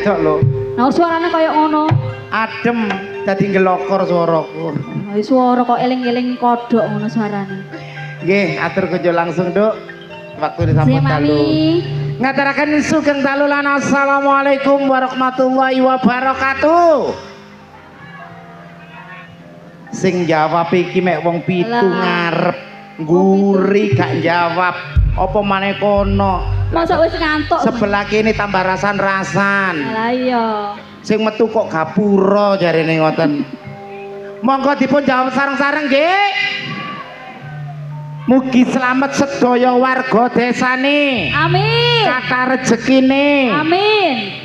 wedok lho. Nah suarane kaya ngono. Adem dadi ngelokor swaraku. Suara kok eling-eling kodhok ngono suarane. Nggih, atur kunjuk langsung, Duk. Waktu sampun dalu. Ngaturaken sugeng dalu lan assalamualaikum warahmatullahi wabarakatuh. Sing jawab iki mek wong pitu ngarep nguri gak jawab. Apa maneh kono? Masa wis ngantuk. Sebelah kene tambah rasan-rasan. Lah iya. Sing metu kok gapura jarene ngoten. Monggo dipun jawab sareng-sareng nggih. Mugi selamat sedaya warga desane. Amin. Kata rezekine. Amin.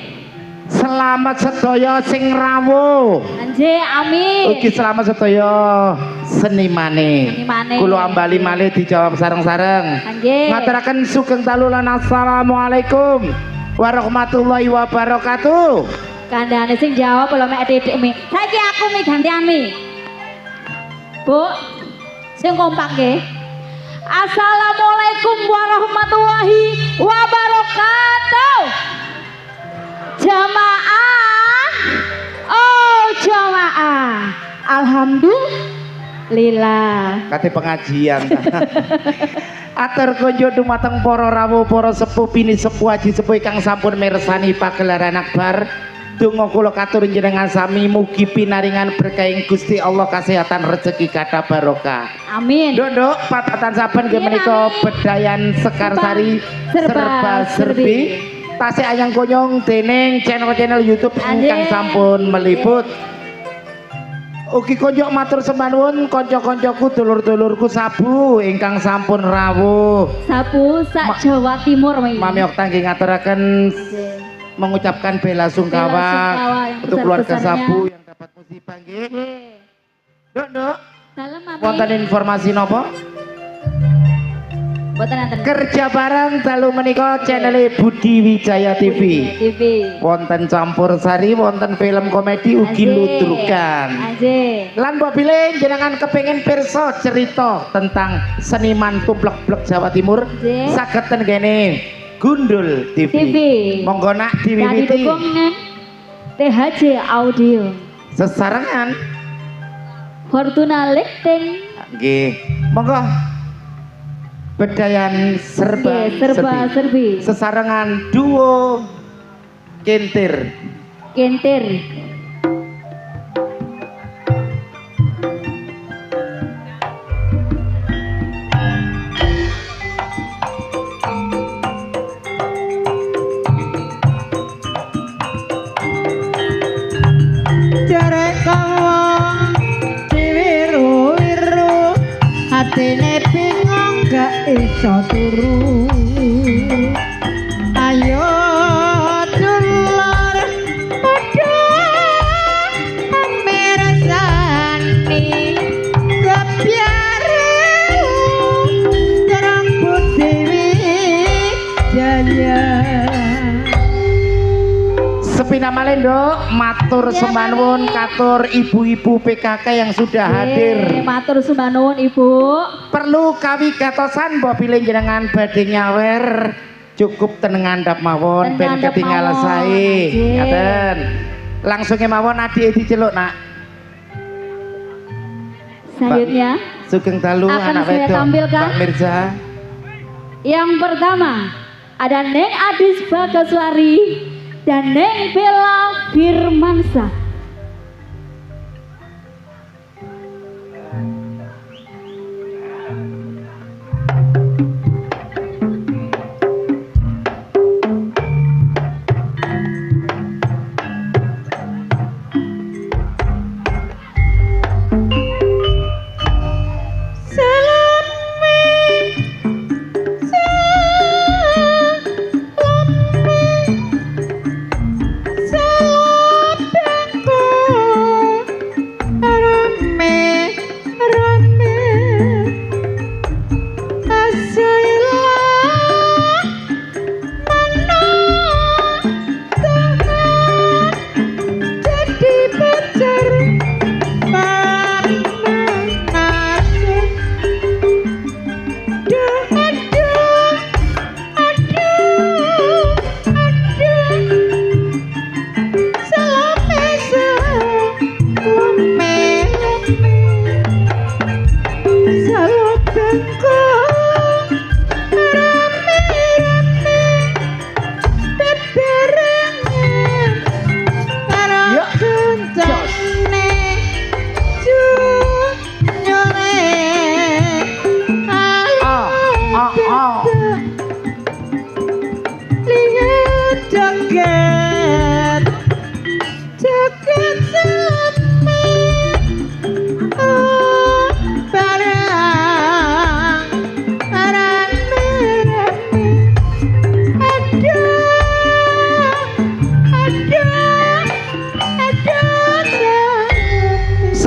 Selamat sedaya sing rawuh. Anjir, amin. Ugi selamat sedaya senimane. Kula ambali malih dijawab sareng-sareng. Nggih. Ngaturaken sugeng dalu lan assalamualaikum warahmatullahi wabarakatuh. Kandhane sing jawab lho mek titik mi. Saiki aku mi gantian mi. Bu, sing kompak nggih. Assalamualaikum warahmatullahi wabarakatuh. Jamaah. Oh, jamaah. Alhamdulillah. Kate pengajian. Atur kunjuk dumateng para rawuh, para sepuh bini sepuh haji sepuh ingkang sampun mirsani pagelaran akbar. Donga kula katur njenengan sami mugi pinaringan berkahing Gusti Allah kesehatan rezeki kathah barokah. Amin. Nduk patatan saben nggih menika Bedayan Sekarsari serba serbi. Tasih ayang konyong dening channel-channel YouTube ingkang sampun meliput. Ugi konjuk matur sembah nuwun kanca-kancaku dulur-dulurku sabu ingkang sampun rawuh. Sabu sak Jawa Timur Mami Okta nggih ngaturaken mengucapkan bela sungkawa untuk keluarga sabu yang dapat musibah nggih. Nduk. Salam Mami. Wonten informasi napa? Kerja bareng dalu menika channel Budi Wijaya TV. Wonten campur sari, wonten film komedi ugi ludrukan. Lan mbok bilih jenengan kepengin pirsa cerita tentang seniman tuplek-plek Jawa Timur, saged ten kene Gundul TV. Monggo nak diwiwiti. THJ Audio. Sesarengan Fortuna Lighting. Nggih. Monggo Bedayan serba serbi. Sesarengan duo Kentir. Jarek kawong diwiru-wiru atine bingung gak iso turu. Ayo dulur padha mirsani kepiaru rambut Dewi Jaya. Sepina malendo matur sembah nuwun katur ibu-ibu PKK yang sudah hadir. Matur sembah nuwun Ibu. Perlu kawigatosan mbok bilih jenengan badhe nyawer cukup tenengan ndap mawon ben ketinggal sae. Ngaten. Langsung mawon adik diceluk nak. Selanjutnya sugeng dalu anak wedok Mbak Mirza. Yang pertama ada Neng Adis Bagaswari dan Neng Bella Firmansyah.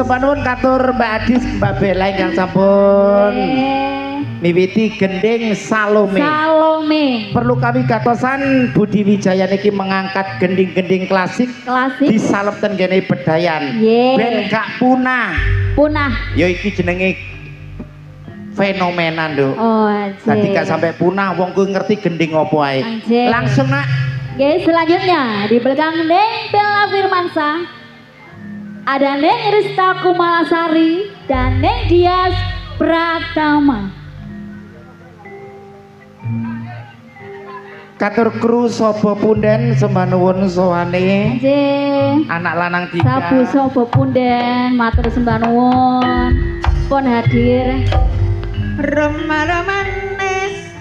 Sepanuhun katur Mbak Adis, Mbak Bella ingkang sampun miwiti gending Salome. Salome. Perlu kami gatosan Budi Wijaya niki mengangkat gending-gending klasik disalep ten kene Bedayan. Ben gak punah. Punah. Ya iki jenenge fenomena, Nduk. Oh, dadi gak sampai punah wong kuwi ngerti gending apa ae. Langsung nak. Oke, selanjutnya di belakang Neng Bella Firmansyah ada Neng Rista Kumalasari dan Neng Dias Pratama. Katur kru sapa punden sembah nuwun sowane. Anak lanang 3. Sabu sapa punden matur sembah nuwun. Pun hadir. Aroma-manis,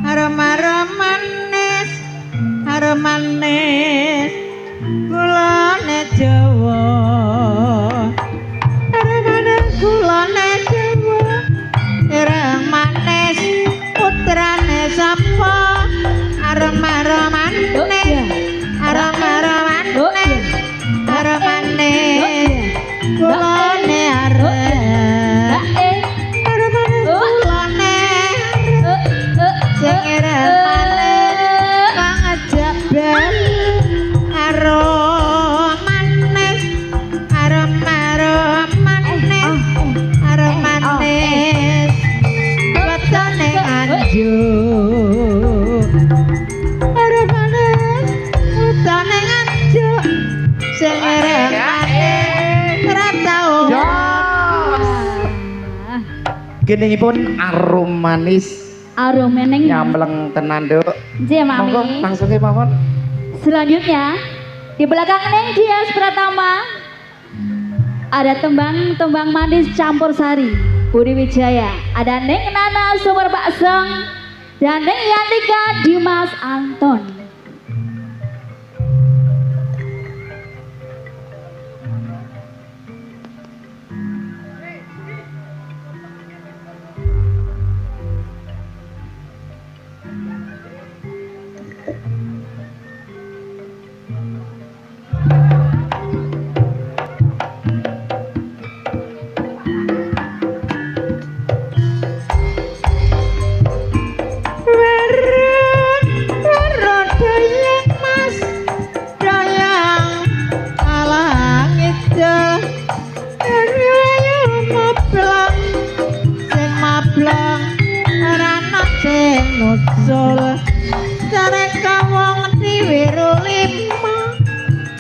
aroma-manis, aroma-manis, gulane Jawa. Aroma-manis gulane Jawa, ireng manis, putrane sapa? Aroma-manis, aroma-manis, aroma-manis, gulane areng. Gendingipun arum manis. Arum meneng. Nyamleng tenan, Nduk. Nggih, Mami. Monggo langsung ke mawon. Selanjutnya di belakang Neng Dias Pratama ada tembang manis campur sari Budi Wijaya, ada Neng Nana Sumber Bakseng dan Neng Yantika Dimas Anton.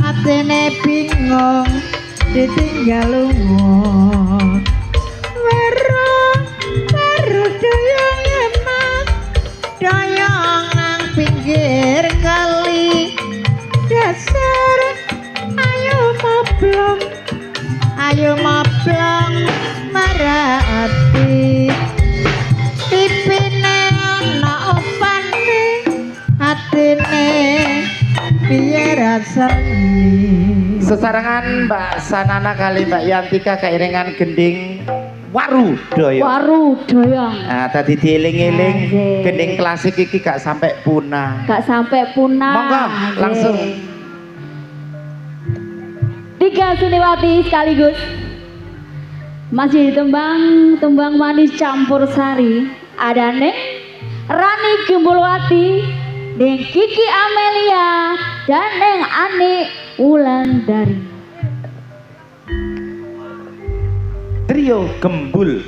Atene bingung ditinggal lunga weru doyong emas doyong nang pinggir kali dasar ayo mablong marati pipine ana opane atine piye rasane. Sesarangan Mbak Sanana kali Mbak Yantika keiringan gending Waru Doyong. Waru Doyong. Nah, tadi dieling-eling gending klasik iki gak sampai punah. Gak sampai punah. Monggo langsung. 3 Suniwati sekaligus. Masih tembang manis campur sari. Ada Neng Rani Gembulwati, Neng Kiki Amelia, dan Neng Ani Wulandari. Trio Gembul.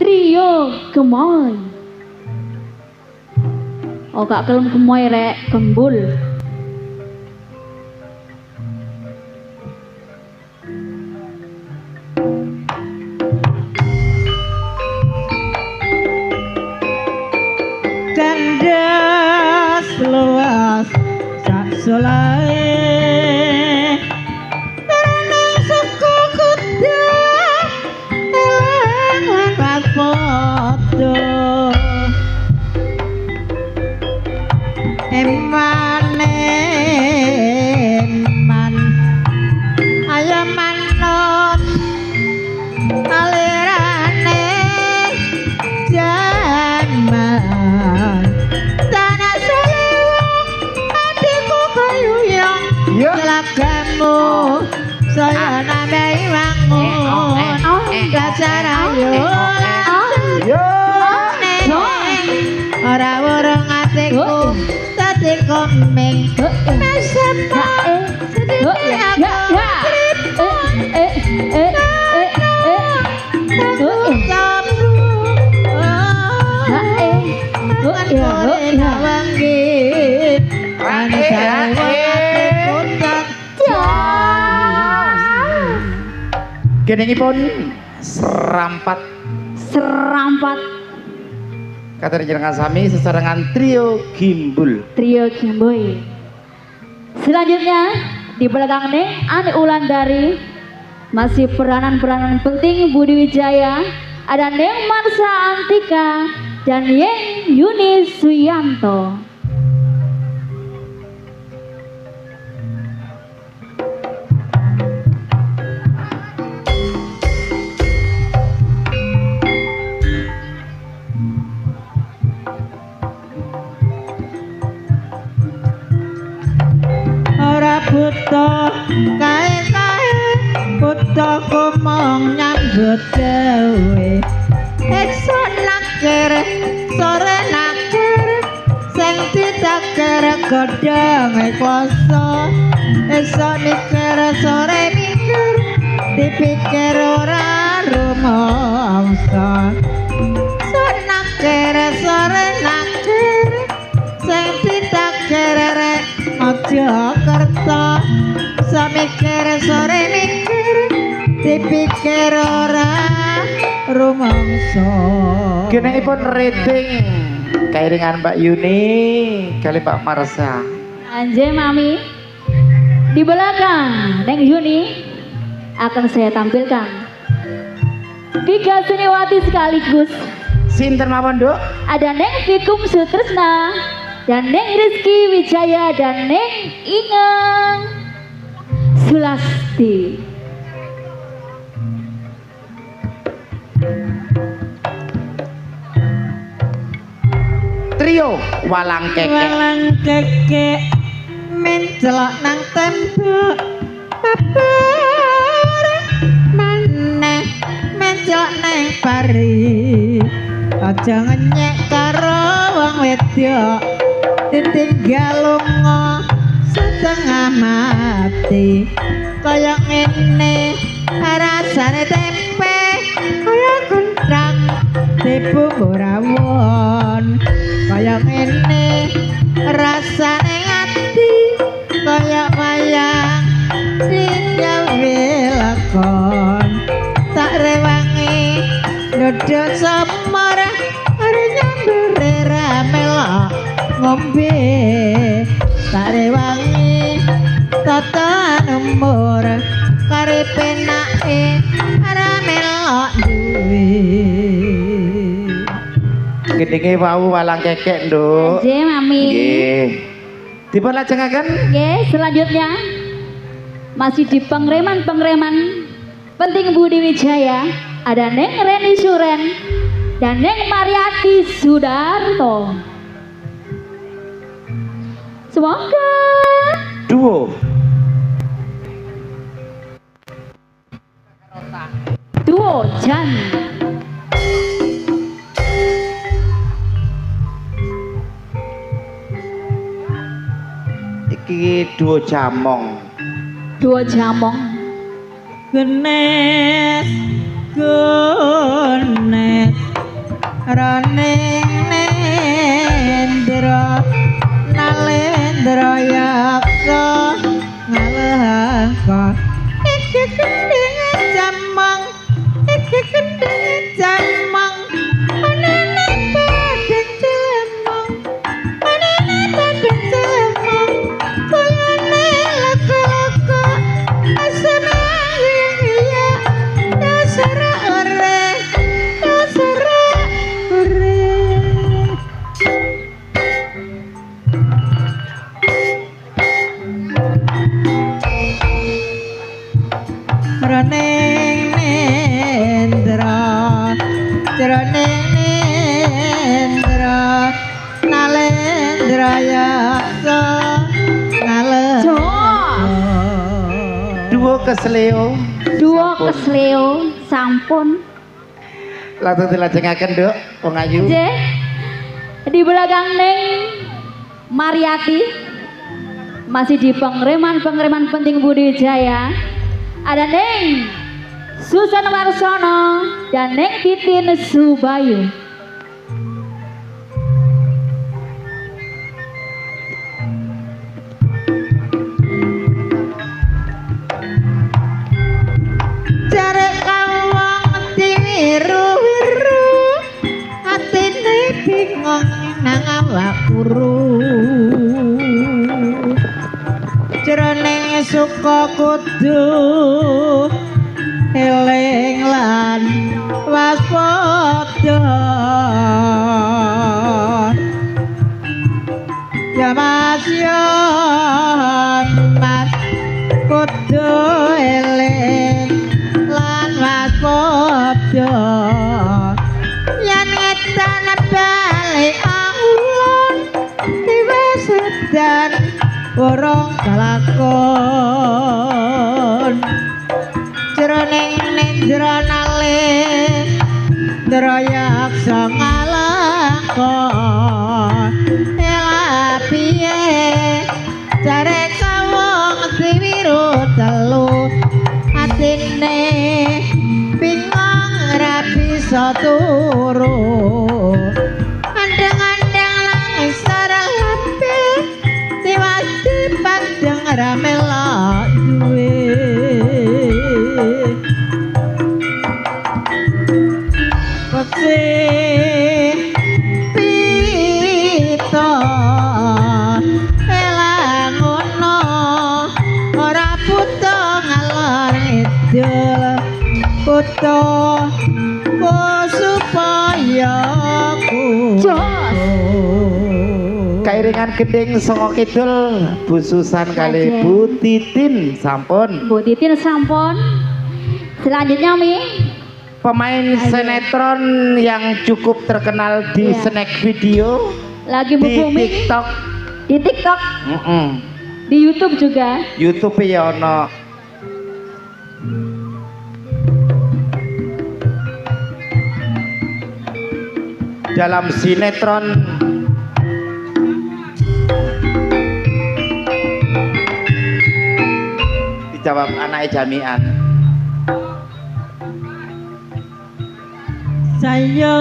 Trio Gemoy. Oh gak kelem gemoy rek, gembul. Kandas luas sak solae renang saka kuda elang foto eman ayo manut alirane zaman tanah selewang adikku kayu yang sarayo Yo. ora urung atiku dadi komeng sepa Genengipun serampat Serampat kata jenengan sami sesarengan trio gimbul. trio Gimboy. Selanjutnya di belakang nih Ani Ulandari, masih peranan-peranan penting Budi Wijaya, ada Neng Marsa Antika dan Yeng Yuni Suyanto. buta kae-kae buta kumong nyambut gawe esuk nakir sore nakir sing ditakir godhong kuasa esuk mikir sore mikir dipikir ora rumangsa esuk nakir sore nakir sing ditakir rek aja kerta samikir sore mikir dipikir ora rumangsa. Genengipun rating kairingan Mbak Yuni kali Pak Marsa. Anjay Mami, di belakang Neng Yuni akan saya tampilkan 3 seniwati sekaligus. Sinten mawon, Duk? Ada Neng Fikum Sutresna dan Neng Rizky Wijaya dan Neng Ingeng Sulasti. Trio walang keke mencelok nang tembok babar maneh mencelok nang pari aja ngenyek karo wong wedok ditinggal lunga setengah mati kaya ngene rasane tempe kaya gendang dibumbu rawon kaya ngene rasane ati kaya wayang digawe lakon tak rewangi dodo semar are nyambere ramelok ngombe tak rewangi tatan umur kare penake ramelok duwe. gedenge wau walang kekek, Nduk. Anjay Mami. Nggih. Dipun lajengaken Oke, selanjutnya masih di pengreman-pengreman penting Budi Wijaya, ada Neng Reni Suren dan Neng Mariati Sudarto. Semoga duo Jan. iki duo jamong. Genes genes raneng nendra nalendra yaksa ngalahka iki kendeng jamang anane padeng jamang anane padeng jamang kayane laka-laka asana iya dasara ore Raneng nendra nalendra yaksa Duo kesleo Kesleo sampun Langsung dilajengaken, Nduk, wong ayu. Nggih. Di belakang Neng Mariati masih di pengreman penting Budi Wijaya. Ada Neng Susan Warsono dan Neng Titin Subayu. Cari kawang diwiru-wiru, atine bingung nang awak kuru. Jroning suka kudu eling lan waspada. Ya Mas ya Mas kudu eling lan waspada. Yen ngetan balik alun diwesedan urung kalakon. Jroning nendra nalih drayaksa ngalakon. Ela piye jare kawong diwiru telu, atine bingung ra bisa turu. Andeng-andeng nangis sarape diwasi pandeng ra melok duwe. Pese pita ela ngono ora buta ngalor ngidul, buta supaya Kairingan Gending Saka Kidul Bu Susan kali Bu Titin sampun. Bu Titin sampun. Selanjutnya Mi, Pemain sinetron yang cukup terkenal di Iya. snack video, lagi di booming TikTok, di TikTok, di YouTube juga. YouTube ya ono. Dalam sinetron dijawab anak jamian. saya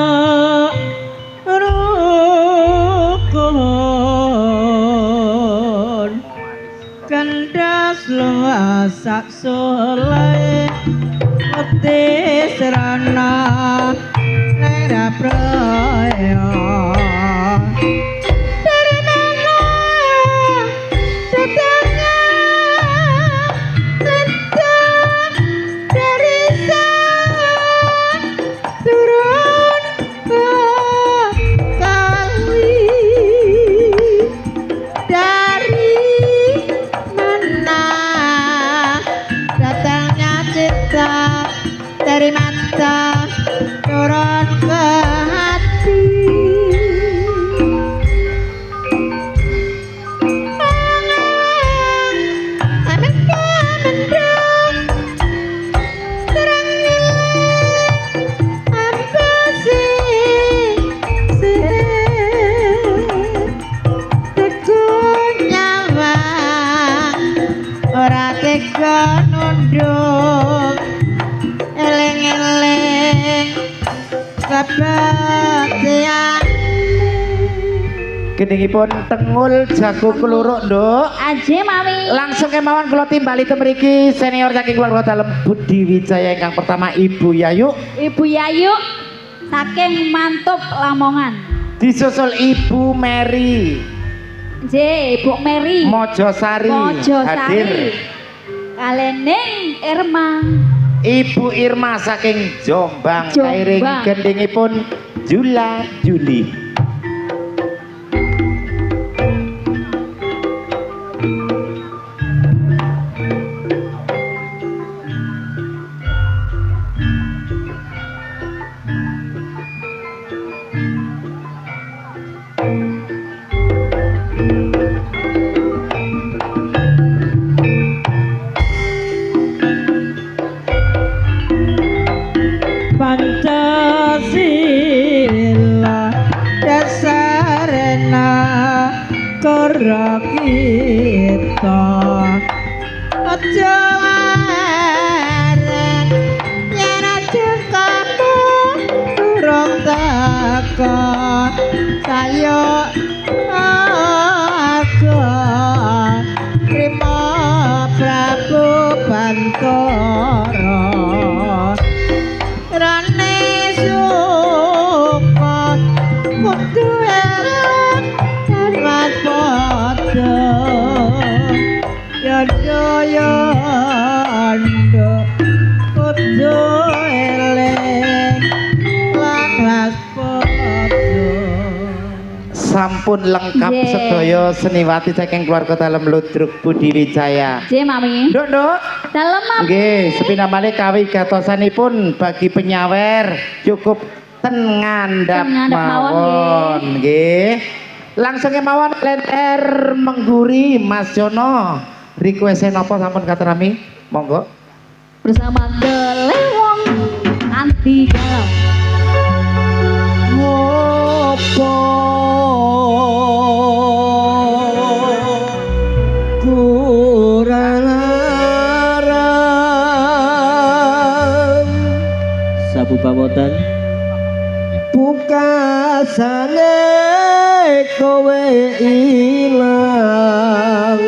rukun kandas luasak soleh ati serana nera praya. Dari mana datangnya lentang dari sana turun ke kali. Dari mana datangnya cinta, dari mata turun ke hati. Ora tega nunduk eling-eling kebaktian. Gendingipun Tengul Jago Keluruk, Nduk. Aje Mami. Langsung kemawon kula timbali temriki senior saking keluarga dalem Budi Wijaya ingkang pertama Ibu Yayu, Ibu Yayu saking Mantub Lamongan. disusul Ibu Mary J, Ibu Mary Mojosari hadir, Mojosari. Kaleneng Irma. Ibu Irma saking Jombang, Jombang. kairing gendingipun Jula Juli. teka aja arek yen aja kamu durung teka sayo aku Rima Prabu Bantara rane suka kudu elek mas padha yondo kudu elek lan mas padha. Sampun lengkap Nggih. sedaya seniwati saking keluarga Dalem Ludruk Budi Wijaya. J Mami. Nduk, Nduk. Dalem Mam. Nggih, sepina malih kawigatosanipun bagi penyawer cukup ten ngandhap Ten ngandhap mawon, mawon. Nggih. Langsung mawon lenter mengguri Mas Jono. Request napa sampun katerami? Monggo. Bersama The Lewong Anti Galau. Ngopo kurang arang Sabu pamotan pungkasane kowe ilang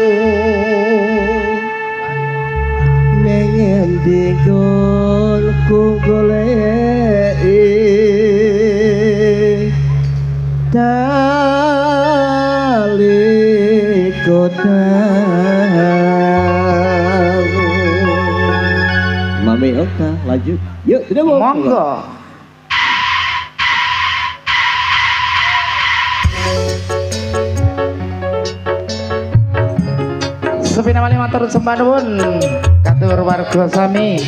ning endi ku goleki tali kodang. Mami Okta lanjut yuk tidak mau Monggo. Sepina malih matur sembah nuwun katur warga sami.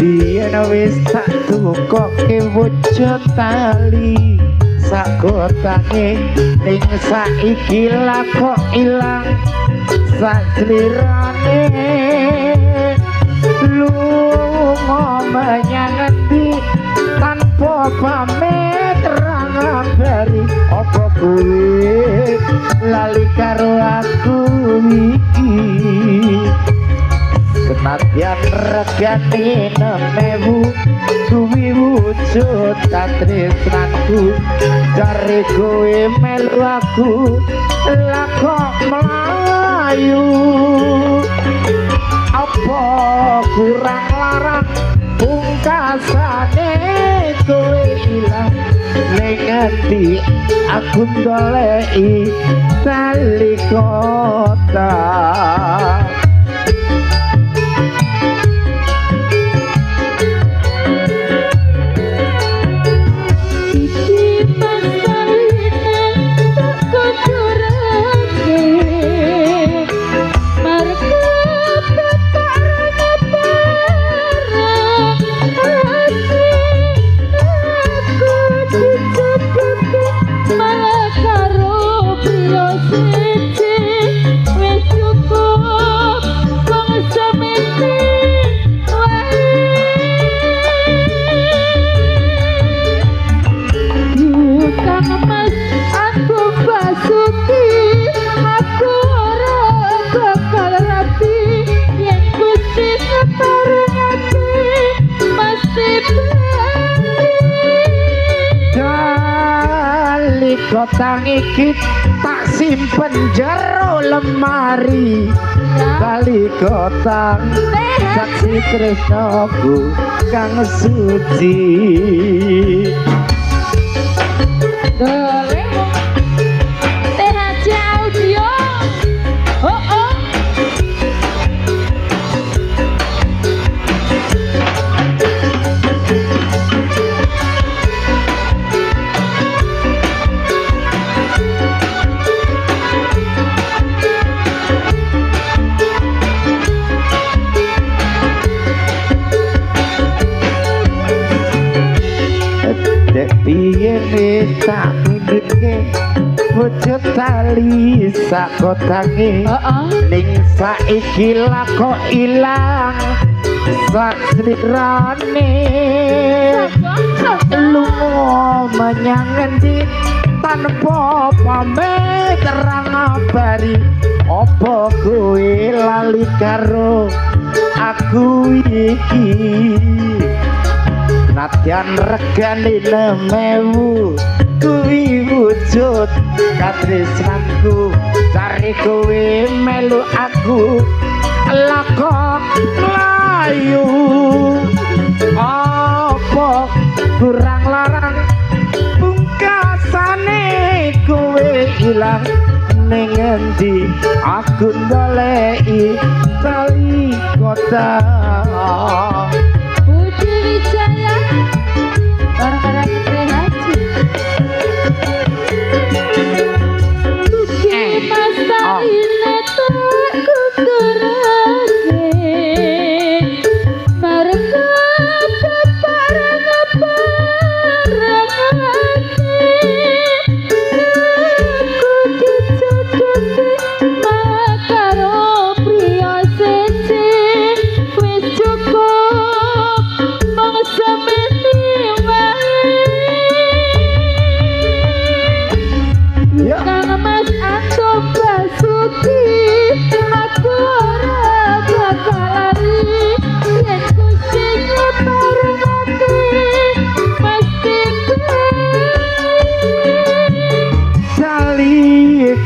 Yen wis tak tukoke wujud tali sagotange ning saiki lah kok ilang sajlirane lunga menyang endi tanpa pamit rangabari apa kuwi lali karo aku iki Senadyan regane nemewu kuwi wujud katresnanku jare kowe melu aku lah kok mlayu apa kurang larang pungkasane kowe ilang ning endi aku goleki tali kota. Kotang iki tak simpen jero lemari kali kotang saksi tresnaku kang suci THC Audio. Oh oh. wujud tali sak kotange ning saiki lako ilang sak slirane lunga menyang ngendi tanpa pamit terang abari apa kowe lali karo aku iki nadyan regane 6.000 kuwi wujud katresnanku cari kowe melu aku lakok layu apa kurang larang pungkasane kowe ilang ning endi aku goleki tali kota Budi Wijaya bareng-bareng Haji masa ini tak kukurake mereka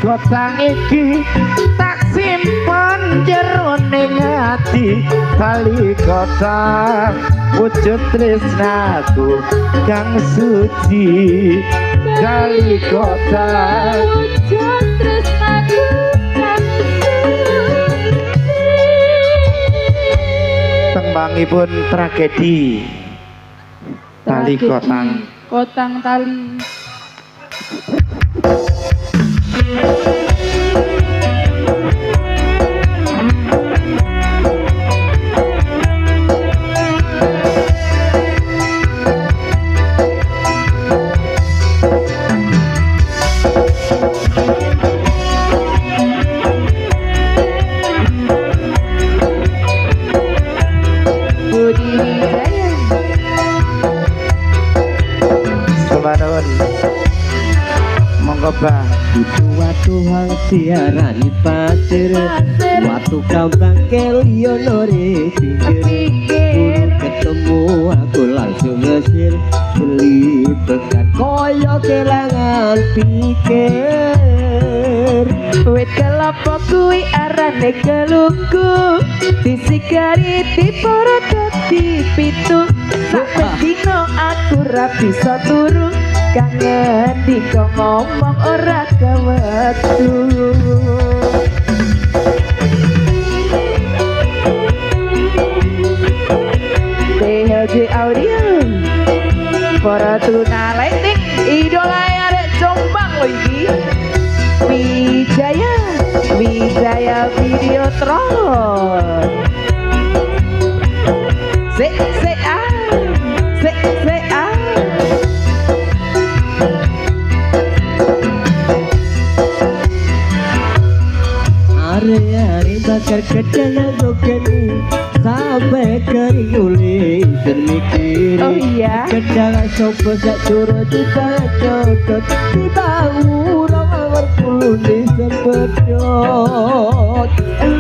kotang iki tak simpen jero ning ati tali kotang wujud tresnaku kang suci tali kotang wujud tresnaku kang suci tembangipun tragedi tali kotang tali Budi Wijaya Semarun monggo Bah itu watu hang siarani pasir watu kambang kelionore pinggir ketemu aku langsung ngesir beli bekan koyo kelangan pikir wit kelapa kuwi arane kelungku disigari diporo dadi pitu sak dino aku ra bisa turu kangen diko ngomong ora kewetu THG Audio para tuna lighting idola arek Jombang lho iki Wijaya Videotron se are bakar kedaya gokeni sampai kering uli dan mikir oh iya kedang sopo sak curo kita cocot kita urang awar kuluni sepedot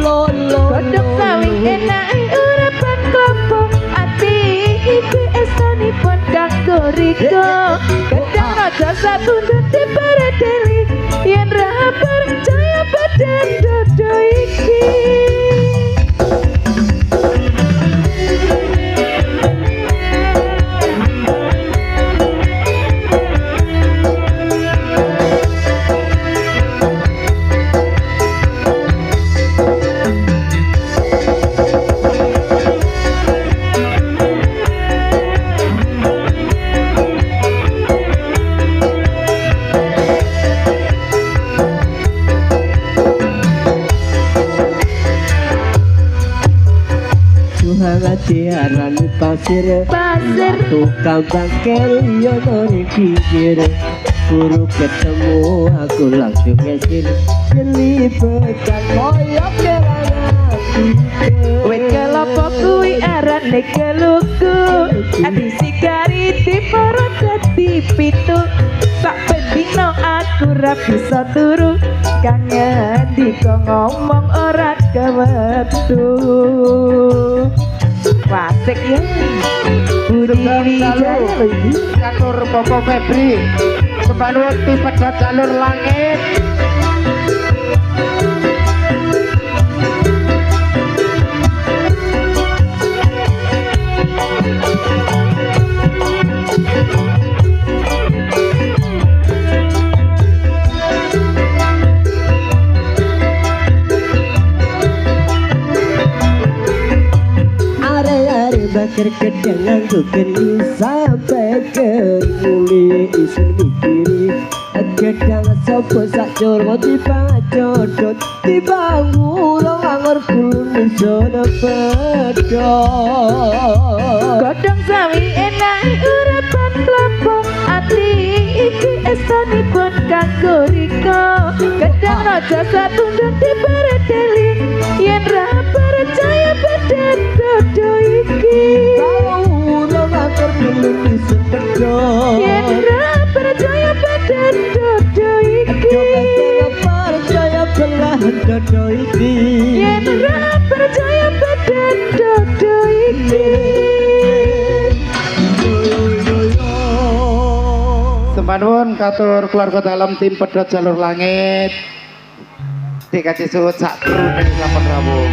lolo kodok sawi enak urapan klopo ati iki esanipun kanggo riko kedang raja sabundut di paradeli yen ra percaya badan dodo iki tiarani pasir pasir tukang bangkel yo nori pikir Buru ketemu aku langsung ngesin Selipetkan koyok kelangan Wit kelopo kuwi arane keluku ati sigari tiporo dadi pitu sak pendino aku ra bisa turu kangen diko ngomong ora kewetu wasik ya Budi Wijaya lho iki Katur Popo Febri Sepanut di pedot jalur langit. Bakar kedangan ku geni sampai kemuli isun mikiri Gedang sopo sak jorwo tiba jodot tiba ngurung angor kulun isono pedot Godhong sawi enak urapan klompok ati iki estunipun kanggo riko Gedang raja satunduk dipereteli yen ra percaya badan dodo iki ngurung angor kulun isun pedot yen ra percaya badan dodo iki percaya belahan dodo iki yen ra percaya badan dodo iki Sempanuwun katur keluarga dalam tim pedot jalur langit. Dikasih suut sak kru ning lapan rawuh.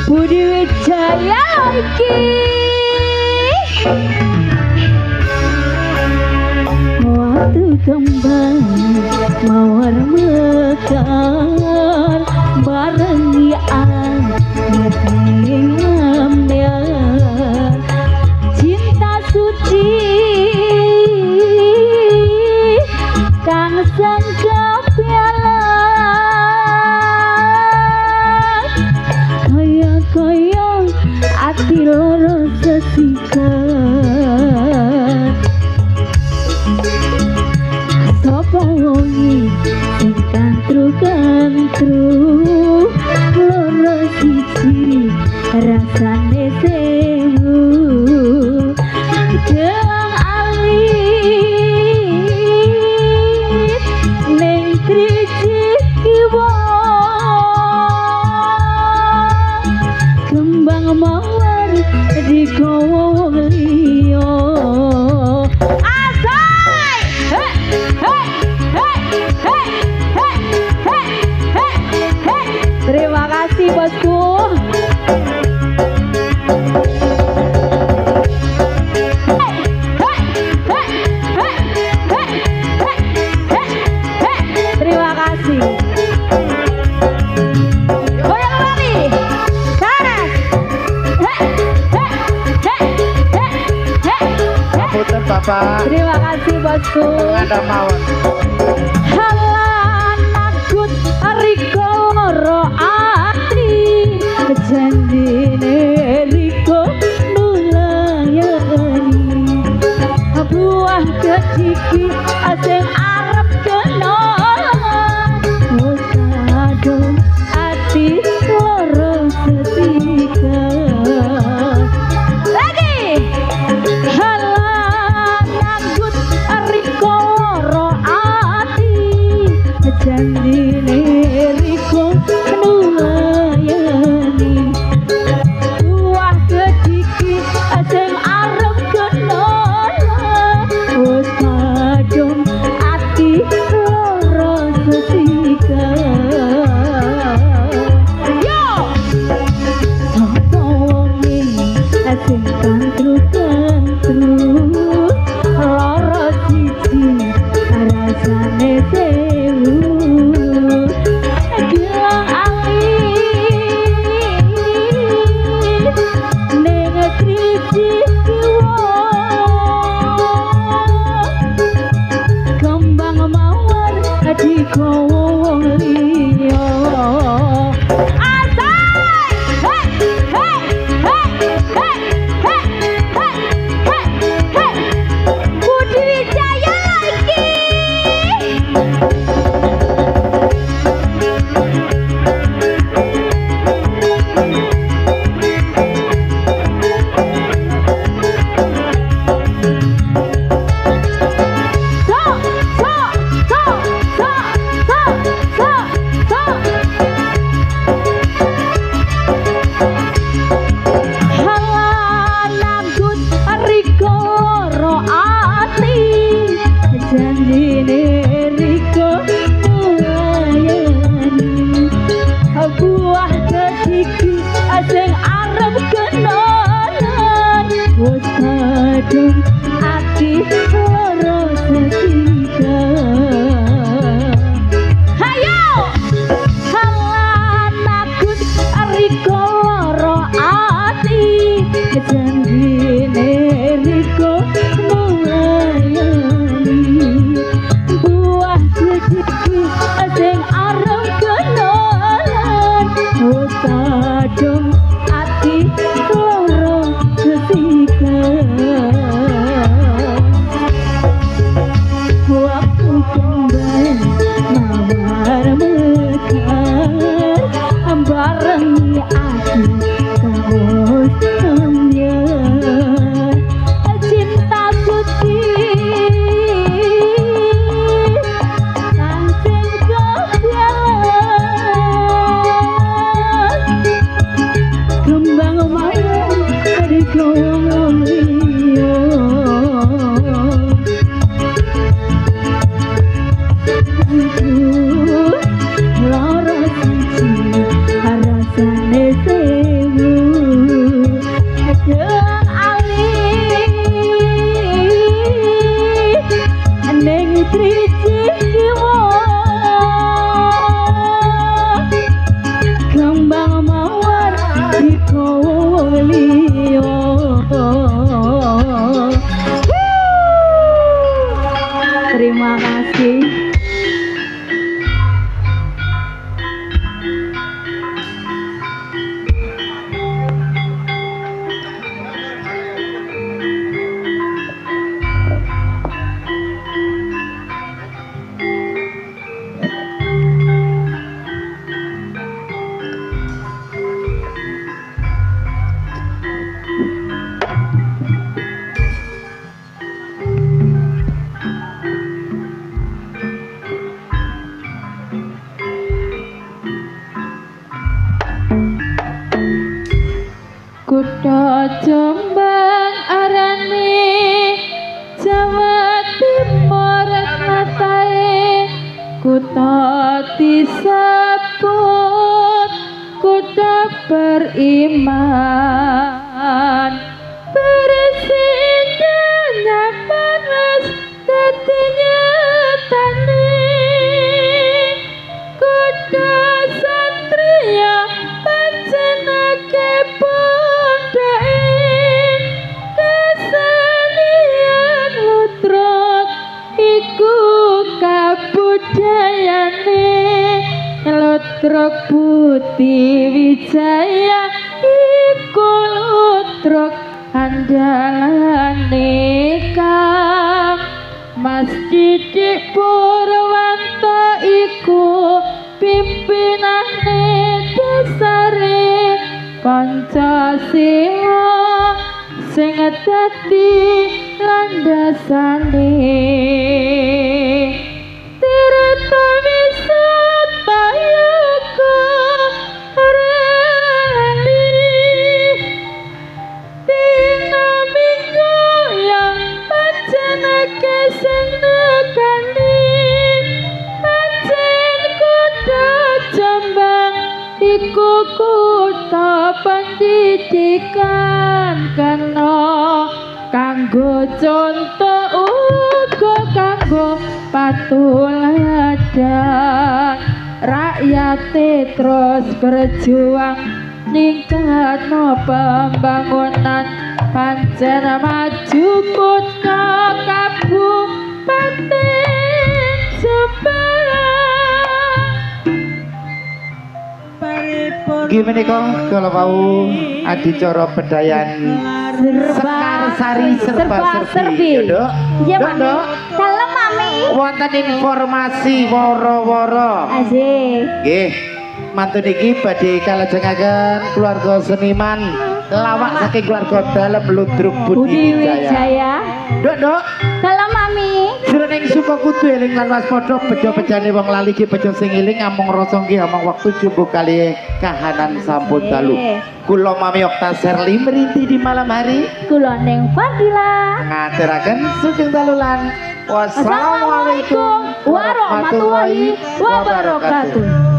Budi Wijaya iki waktu kembang mawar mekar bareng iaan ngetingamnya cinta suci kang sangka piala kaya ati loro sesikat sapa wongi sing kantru-kantru loro siji rasane sewu gelang alit ning driji kiwa kembang mawar di kowo liya asai hey hey hey hey hey hey hey hey terima kasih bosku hey hey hey hey hey hey hey hey terima kasih goyang lagi kanan Punten Bapak. terima kasih bosku Ada mawon. halan akut riko loro ati janjine riko nulayani buah keciki asing arep kena usado ati loro setika lagi halan akut riko loro ati sing arep kenalan wis kadung ati loro setiga. Hayo halan aku riko loro ati janjine riko melayani buah sedikit sing arep kenalan wis kadung ati loro setiga. Waktu kembali mawar mekar barengi aku kaos sambian cinta suci saking kebiasaan kembang mayang dari kawang liya. Lara suci rasane sewu gedang alih neng driji kiwa kembang mawar di kawang liya. Terima kasih. Kutha Jombang arane Jawa Timur katae kutha disebut kutha beriman bersihnya nyaman wis dadi nyatane kutha satria panjenake kesenian lutruk iku kabudayane lutruk Putih Wijaya iku lutruk andalane Kang Mas Didik Purwanto iku pimpinane dasare Pancasila sing dadi landasane tirta wisata yoga rali dina minggu yang panjenake sing nekani pancen kutha Jombang iku kutha pendidikan kena kanggo contoh uga kanggo patuladan rakyate terus berjuang ningkatno pembangunan pancen maju kutha Kabupaten Jombang. Gimana kok kalau mau adicara bedayan Sekar Sari serba serbi Dok? Iya Dok, Mami. Kalem Mami. wonten informasi woro-woro Asik. nggih mantun iki badhe kalajengaken keluarga seniman lawak saking keluarga dalem Ludruk Budi Wijaya. Dok Kalem Mami. jroning suka kudu eling lan waspada bejo-bejane wong lali ki bejo sing eling amung rasa nggih amung wektu jumbo kali kahanan sampun dalu. Kula Mami Okta Serli merinti di malam hari Kula Neng Fadila. ngaturaken sugeng dalulan. Wassalamualaikum warahmatullahi wabarakatuh.